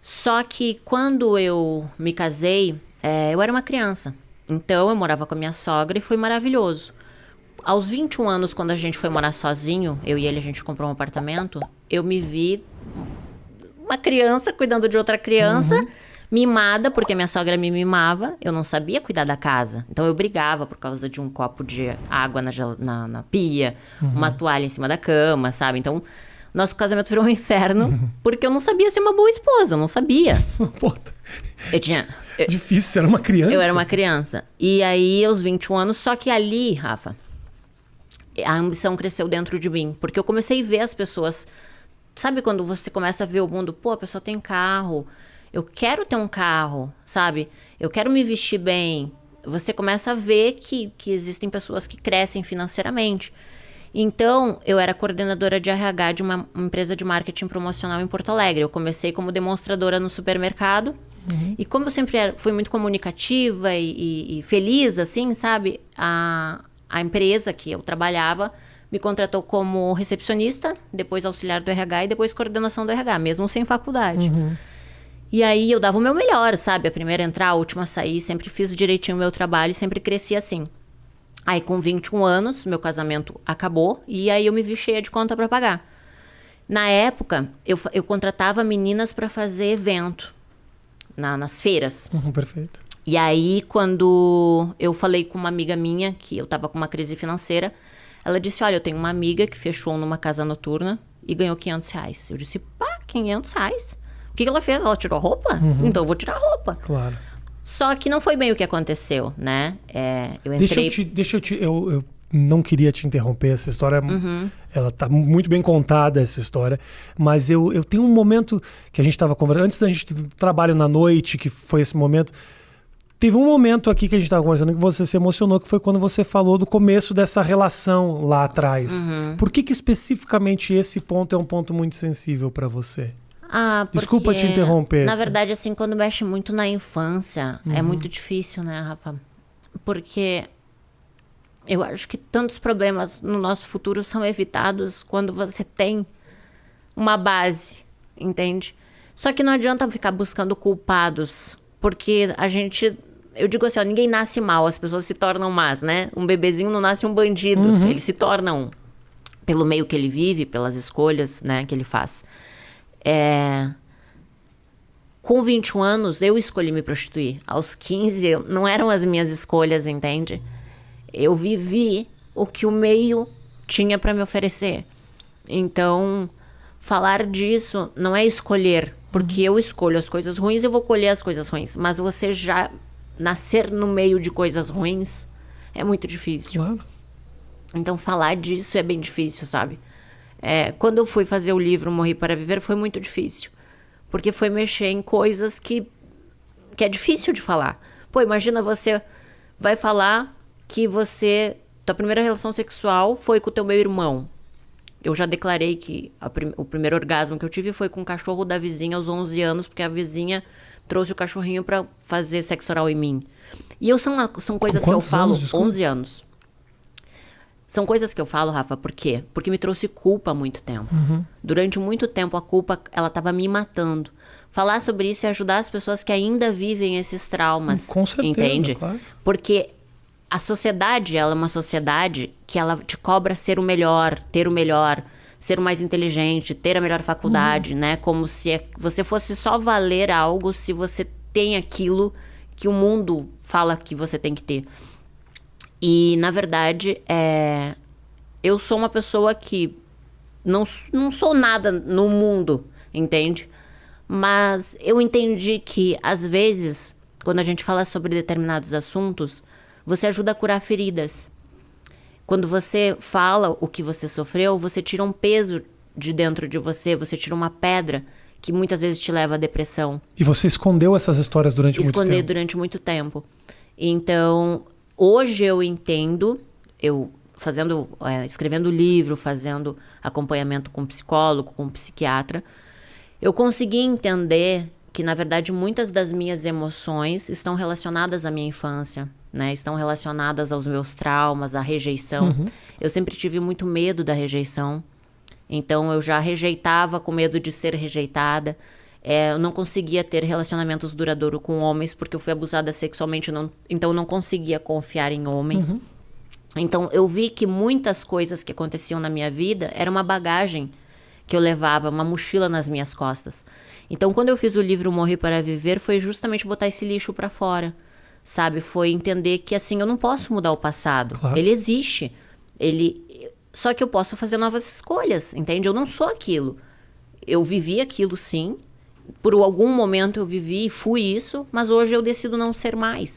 Só que quando eu me casei, eu era uma criança. Então eu morava com a minha sogra e foi maravilhoso. Aos 21 anos, quando a gente foi morar sozinho, eu e ele, a gente comprou um apartamento, eu me vi uma criança cuidando de outra criança, mimada, porque minha sogra me mimava. Eu não sabia cuidar da casa. Então eu brigava por causa de um copo de água na pia, uma toalha em cima da cama, sabe? Então, nosso casamento virou um inferno, porque eu não sabia ser uma boa esposa, eu não sabia. Pô, Eu tinha... difícil, você era uma criança. Eu era uma criança. E aí, aos 21 anos, só que ali, Rafa, a ambição cresceu dentro de mim. Porque eu comecei a ver as pessoas... Sabe quando você começa a ver o mundo? Pô, a pessoa tem carro. Eu quero ter um carro, sabe? Eu quero me vestir bem. Você começa a ver que existem pessoas que crescem financeiramente. Então, eu era coordenadora de RH de uma empresa de marketing promocional em Porto Alegre. Eu comecei como demonstradora no supermercado. E como eu sempre fui muito comunicativa e feliz, assim, sabe? A empresa que eu trabalhava me contratou como recepcionista, depois auxiliar do RH e depois coordenação do RH, mesmo sem faculdade. E aí eu dava o meu melhor, sabe? A primeira a entrar, a última a sair, sempre fiz direitinho o meu trabalho e sempre cresci assim. Aí com 21 anos, meu casamento acabou e aí eu me vi cheia de conta para pagar. Na época, eu contratava meninas para fazer evento nas feiras. Perfeito. E aí, quando eu falei com uma amiga minha, que eu tava com uma crise financeira, ela disse, olha, eu tenho uma amiga que fechou numa casa noturna e ganhou R$500. Eu disse, pá, R$500? O que ela fez? Ela tirou roupa? Então eu vou tirar roupa. Claro. Só que não foi bem o que aconteceu, né? Eu entrei... Eu não queria te interromper, essa história, ela tá muito bem contada, essa história, mas eu tenho um momento que a gente estava conversando, antes da gente do trabalho na noite, que foi esse momento, teve um momento aqui que a gente estava conversando que você se emocionou, que foi quando você falou do começo dessa relação lá atrás. Por que especificamente esse ponto é um ponto muito sensível para você? Desculpa te interromper. Na verdade, assim, quando mexe muito na infância, é muito difícil, né, Rafa? Porque eu acho que tantos problemas no nosso futuro são evitados quando você tem uma base, entende? Só que não adianta ficar buscando culpados, porque eu digo assim, ó, ninguém nasce mal, as pessoas se tornam más, né? Um bebezinho não nasce um bandido, ele se torna um, pelo meio que ele vive, pelas escolhas, né, que ele faz. Com 21 anos, eu escolhi me prostituir. Aos 15, não eram as minhas escolhas, entende? Eu vivi o que o meio tinha para me oferecer. Então, falar disso não é escolher, porque eu escolho as coisas ruins e eu vou colher as coisas ruins. Mas você já nascer no meio de coisas ruins é muito difícil. Claro. Então, falar disso é bem difícil, sabe? Quando eu fui fazer o livro Morri para Viver, foi muito difícil. Porque foi mexer em coisas que é difícil de falar. Pô, imagina você vai falar que tua primeira relação sexual foi com o teu meu irmão. Eu já declarei que o primeiro orgasmo que eu tive foi com o cachorro da vizinha aos 11 anos, porque a vizinha trouxe o cachorrinho pra fazer sexo oral em mim. E são coisas que eu falo, 11 anos. São coisas que eu falo, Rafa, por quê? Porque me trouxe culpa há muito tempo. Durante muito tempo, a culpa, ela tava me matando. Falar sobre isso e ajudar as pessoas que ainda vivem esses traumas. Com certeza, entende? Claro. Porque a sociedade, ela é uma sociedade que ela te cobra ser o melhor, ter o melhor, ser o mais inteligente, ter a melhor faculdade, né? Como se você fosse só valer algo se você tem aquilo que o mundo fala que você tem que ter. E, na verdade, eu sou uma pessoa que não sou nada no mundo, entende? Mas eu entendi que, às vezes, quando a gente fala sobre determinados assuntos, você ajuda a curar feridas. Quando você fala o que você sofreu, você tira um peso de dentro de você, você tira uma pedra que muitas vezes te leva à depressão. E você escondeu essas histórias durante muito tempo? Esconder durante muito tempo. Então, hoje eu entendo, escrevendo livro, fazendo acompanhamento com psicólogo, com psiquiatra, eu consegui entender que, na verdade, muitas das minhas emoções estão relacionadas à minha infância, né? Estão relacionadas aos meus traumas, à rejeição. Eu sempre tive muito medo da rejeição. Então, eu já rejeitava com medo de ser rejeitada. Eu não conseguia ter relacionamentos duradouros com homens porque eu fui abusada sexualmente, então eu não conseguia confiar em homem. Então eu vi que muitas coisas que aconteciam na minha vida era uma bagagem que eu levava, uma mochila nas minhas costas. Então quando eu fiz o livro Morrer para Viver, foi justamente botar esse lixo para fora, sabe? Foi entender que assim, eu não posso mudar o passado. Claro. Ele existe. Só que eu posso fazer novas escolhas, entende? Eu não sou aquilo. Eu vivi aquilo sim. Por algum momento eu vivi e fui isso, mas hoje eu decido não ser mais.